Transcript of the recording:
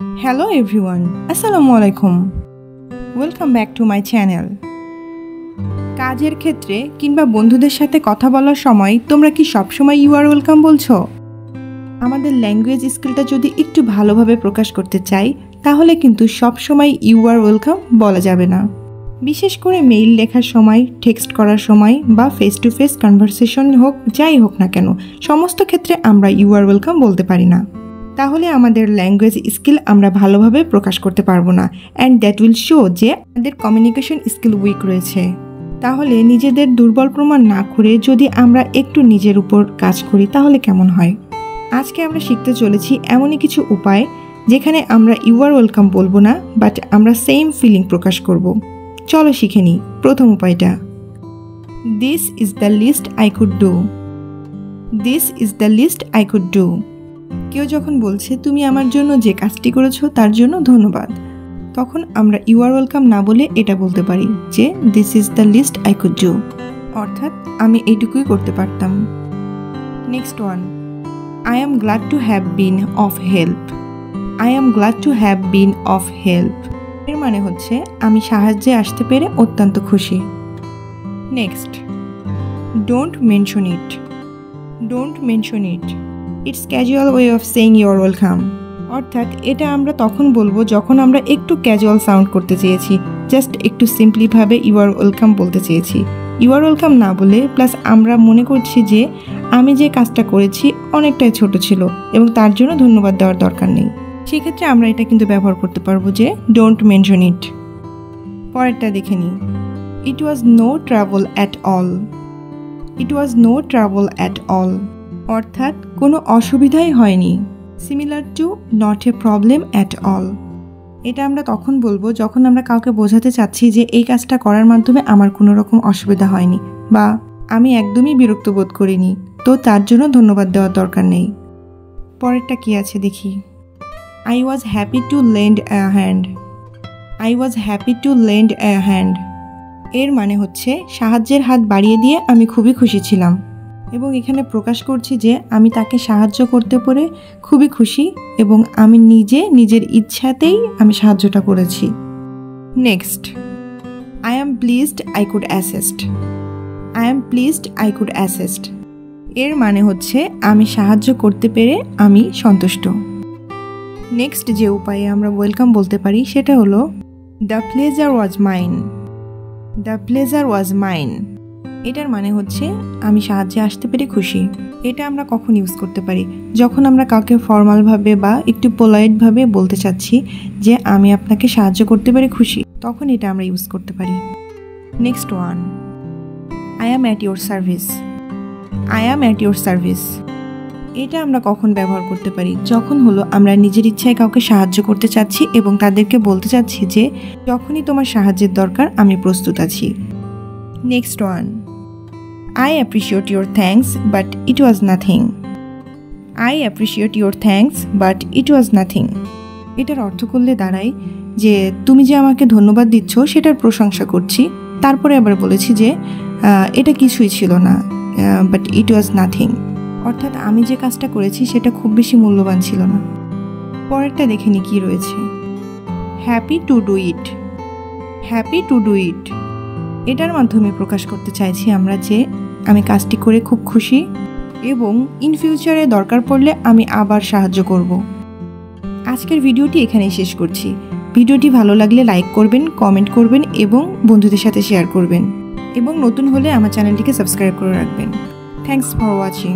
Hello everyone, Assalamu alaikum. Welcome back to my channel. কাজের ক্ষেত্রে কিংবা বন্ধুদের সাথে কথা বলার সময় তোমরা কি সবসময় ইউ আর ওয়েলকাম বলছো? আমাদের ল্যাঙ্গুয়েজ স্কিলটা যদি একটু ভালোভাবে প্রকাশ করতে চাই তাহলে কিন্তু সবসময় ইউ আর ওয়েলকাম বলা যাবে না। বিশেষ করে মেইল লেখার সময়, টেক্সট করার সময় বা ফেস টু ফেস কনভারসেশন হোক, যাই হোক না কেন, সমস্ত ক্ষেত্রে আমরা ইউ আর ওয়েলকাম বলতে পারি না। তাহলে আমাদের ল্যাঙ্গুয়েজ স্কিল আমরা ভালোভাবে প্রকাশ করতে পারবো না, অ্যান্ড দ্যাট উইল শো যে আমাদের কমিউনিকেশন স্কিল উইক রয়েছে। তাহলে নিজেদের দুর্বল প্রমাণ না করে যদি আমরা একটু নিজের উপর কাজ করি তাহলে কেমন হয়? আজকে আমরা শিখতে চলেছি এমনই কিছু উপায় যেখানে আমরা ইউ আর ওয়েলকাম বলবো না, বাট আমরা সেম ফিলিং প্রকাশ করব। চলো শিখে নিই। প্রথম উপায়টা, this is the list I could do. This is the list I could do. কেউ যখন বলছে তুমি আমার জন্য যে কাজটি করেছো তার জন্য ধন্যবাদ, তখন আমরা ইউ আর ওয়েলকাম না বলে এটা বলতে পারি যে this is the list I could do, অর্থাৎ আমি এইটুকুই করতে পারতাম। Next one, I am glad to have been of help. I am glad to have been of help এর মানে হচ্ছে আমি সাহায্যে আসতে পেরে অত্যন্ত খুশি। Next, don't mention it. Don't mention it, it's casual way of saying your welcome. অর্থাৎ এটা আমরা তখন বলবো যখন আমরা একটু ক্যাজুয়াল সাউন্ড করতে চেয়েছি, জাস্ট একটু সিম্পলিভাবে ইউ আর ওয়েলকাম বলতে চেয়েছি। ইউ আর ওয়েলকাম না বলে প্লাস আমরা মনে করছি যে আমি যে কাজটা করেছি অনেকটাই ছোট ছিল এবং তার জন্য ধন্যবাদ দেওয়ার দরকার নেই, সেক্ষেত্রে আমরা এটা কিন্তু ব্যবহার করতে পারবো যে ডোন্ট মেনশন ইট। পরেরটা দেখে নিই, it was no trouble at all. It was no trouble at all, অর্থাৎ কোনো অসুবিধাই হয়নি। Similar to not a problem at all. এটা আমরা তখন বলবো যখন আমরা কাউকে বোঝাতে চাচ্ছি যে এই কাজটা করার মাধ্যমে আমার কোনো রকম অসুবিধা হয়নি বা আমি একদমই বিরক্ত বোধ করিনি, তো তার জন্য ধন্যবাদ দেওয়ার দরকার নেই। পরেরটা কি আছে দেখি, I was happy to lend a hand. I was happy to lend a hand এর মানে হচ্ছে সাহায্যের হাত বাড়িয়ে দিয়ে আমি খুবই খুশি ছিলাম, এবং এখানে প্রকাশ করছি যে আমি তাকে সাহায্য করতে পেরে খুবই খুশি এবং আমি নিজের ইচ্ছাতেই আমি সাহায্যটা করেছি। Next, I am pleased I could assist. I am pleased I could assist এর মানে হচ্ছে আমি সাহায্য করতে পেরে আমি সন্তুষ্ট। নেক্সট যে উপায়ে আমরা ওয়েলকাম বলতে পারি সেটা হলো the pleasure was mine. The pleasure was mine এটার মানে হচ্ছে আমি সাহায্যে আসতে পেরে খুশি। এটা আমরা কখন ইউজ করতে পারি? যখন আমরা কাউকে ফর্মালভাবে বা একটু পোলাইটভাবে বলতে চাচ্ছি যে আমি আপনাকে সাহায্য করতে পেরে খুশি, তখন এটা আমরা ইউজ করতে পারি। Next one, I am at your service. I am at your service এটা আমরা কখন ব্যবহার করতে পারি? যখন হলো আমরা নিজের ইচ্ছায় কাউকে সাহায্য করতে চাচ্ছি এবং তাদেরকে বলতে চাচ্ছি যে যখনই তোমার সাহায্যের দরকার আমি প্রস্তুত আছি। Next one, I appreciate your thanks but it was nothing. I appreciate your thanks but it was nothing এটার অর্থ করলে দাঁড়ায় যে তুমি যে আমাকে ধন্যবাদ দিচ্ছ সেটার প্রশংসা করছি, তারপরে আবার বলেছি যে এটা কিছুই ছিল না, বাট ইট ওয়াজ নাথিং, অর্থাৎ আমি যে কাজটা করেছি সেটা খুব বেশি মূল্যবান ছিল না। পরেরটা দেখে নি কি রয়েছে, happy to do it. Happy to do it এটার মাধ্যমে প্রকাশ করতে চাইছি আমরা যে আমি কাজটি করে খুব খুশি এবং ইন ফিউচারে দরকার পড়লে আমি আবার সাহায্য করব। আজকের ভিডিওটি এখানেই শেষ করছি। ভিডিওটি ভালো লাগলে লাইক করবেন, কমেন্ট করবেন এবং বন্ধুদের সাথে শেয়ার করবেন, এবং নতুন হলে আমার চ্যানেলটিকে সাবস্ক্রাইব করে রাখবেন। Thanks for watching.